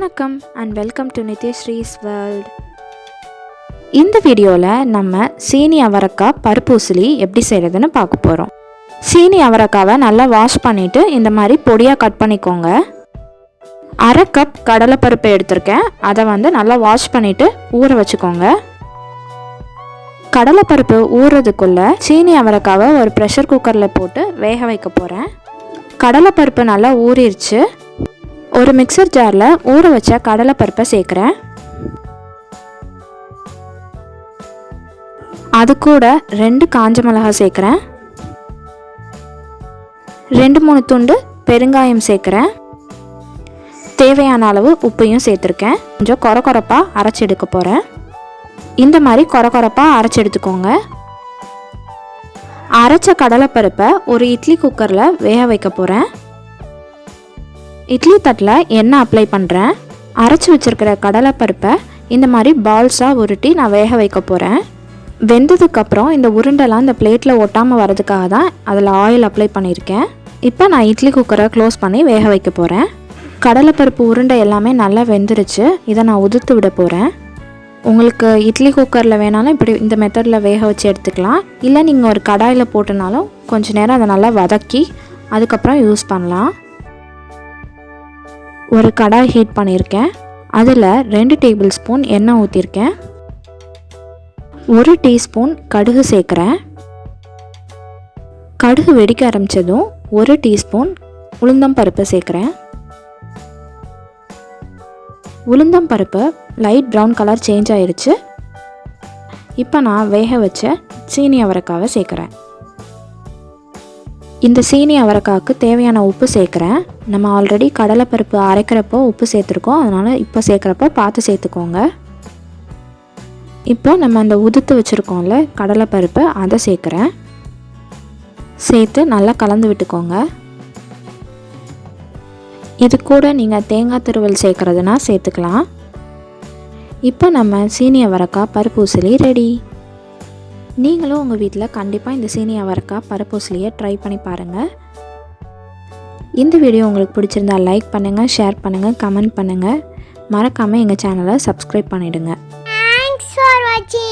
வணக்கம் and welcome to Nithiyasri's world. இந்த வீடியோவில் நம்ம சீனி அவரக்காய் பருப்பு உசிலி எப்படி செய்கிறதுன்னு பார்க்க போகிறோம். சீனி அவரக்காவை நல்லா வாஷ் பண்ணிவிட்டு இந்த மாதிரி பொடியாக கட் பண்ணிக்கோங்க. அரை கப் கடலைப்பருப்பு எடுத்திருக்கேன். அதை நல்லா வாஷ் பண்ணிவிட்டு ஊற வச்சுக்கோங்க. கடலைப்பருப்பு ஊறுறதுக்குள்ளே சீனி அவரக்காவை ஒரு ப்ரெஷர் குக்கரில் போட்டு வேக வைக்க போகிறேன். கடலைப்பருப்பு நல்லா ஊறிடுச்சு. ஒரு மிக்சர் ஜாரில் ஊற வச்ச கடலைப்பருப்பை சேர்க்குறேன். அது கூட 2 காஞ்ச மிளகாய் சேர்க்குறேன். 2-3 துண்டு பெருங்காயம் சேர்க்குறேன். தேவையான அளவு உப்பையும் சேர்த்துருக்கேன். கொஞ்சம் கொரகொரப்பாக அரைச்சி எடுக்க போகிறேன். இந்த மாதிரி கொரகொரப்பாக அரைச்சி எடுத்துக்கோங்க. அரைச்ச கடலைப்பருப்பை ஒரு இட்லி குக்கரில் வேக வைக்க போகிறேன். இட்லி தட்டில் எண்ணெய் அப்ளை பண்ணுறேன். அரைச்சி வச்சுருக்கிற கடலைப்பருப்பை இந்த மாதிரி பால்ஸாக உருட்டி நான் வேக வைக்க போகிறேன். வெந்ததுக்கப்புறம் இந்த உருண்டெல்லாம் இந்த பிளேட்டில் ஒட்டாமல் வரதுக்காக தான் அதில் ஆயில் அப்ளை பண்ணியிருக்கேன். இப்போ நான் இட்லி குக்கரை க்ளோஸ் பண்ணி வேக வைக்க போகிறேன். கடலைப்பருப்பு உருண்டை எல்லாமே நல்லா வெந்துருச்சு. இதை நான் உதிர்த்து விட போகிறேன். உங்களுக்கு இட்லி குக்கரில் வேணாலும் இப்படி இந்த மெத்தடில் வேக வச்சு எடுத்துக்கலாம். இல்லை நீங்கள் ஒரு கடாயில் போட்டுனாலும் கொஞ்சம் நேரம் அதை நல்லா வதக்கி அதுக்கப்புறம் யூஸ் பண்ணலாம். ஒரு கடாய் ஹீட் பண்ணியிருக்கேன். அதில் 2 டேபிள் ஸ்பூன் எண்ணெய் ஊற்றிருக்கேன். 1 டீஸ்பூன் கடுகு சேர்க்குறேன். கடுகு வெடிக்க ஆரம்பித்ததும் 1 டீஸ்பூன் உளுந்தம்பருப்பு சேர்க்குறேன். உளுந்தம்பருப்பு லைட் ப்ரௌன் கலர் சேஞ்ச் ஆயிடுச்சு. இப்போ நான் வேக வச்ச சீனி அவரக்காவை சேர்க்குறேன். இந்த சீனி அவரக்காய்க்கு தேவையான உப்பு சேர்க்குறேன். நம்ம ஆல்ரெடி கடலைப்பருப்பு அரைக்கிறப்போ உப்பு சேர்த்துருக்கோம். அதனால் இப்போ சேர்க்குறப்போ பார்த்து சேர்த்துக்கோங்க. இப்போ நம்ம அந்த உதுத்து வச்சுருக்கோம்ல கடலைப்பருப்பு, அதை சேர்க்குறேன். சேர்த்து நல்லா கலந்து விட்டுக்கோங்க. இது கூட நீங்கள் தேங்காய் துருவல் சேர்க்குறதுனா சேர்த்துக்கலாம். இப்போ நம்ம சீனி அவரக்காய் பருப்பு உசிலி ரெடி. நீங்களும் உங்கள் வீட்டில் கண்டிப்பாக இந்த சீனி அவரக்காய் பருப்பு உசிலியை ட்ரை பண்ணி பாருங்கள். இந்த வீடியோ உங்களுக்கு பிடிச்சிருந்தால் லைக் பண்ணுங்கள், ஷேர் பண்ணுங்கள், கமெண்ட் பண்ணுங்கள். மறக்காமல் எங்கள் சேனலை சப்ஸ்கிரைப் பண்ணிவிடுங்க. Thanks for watching.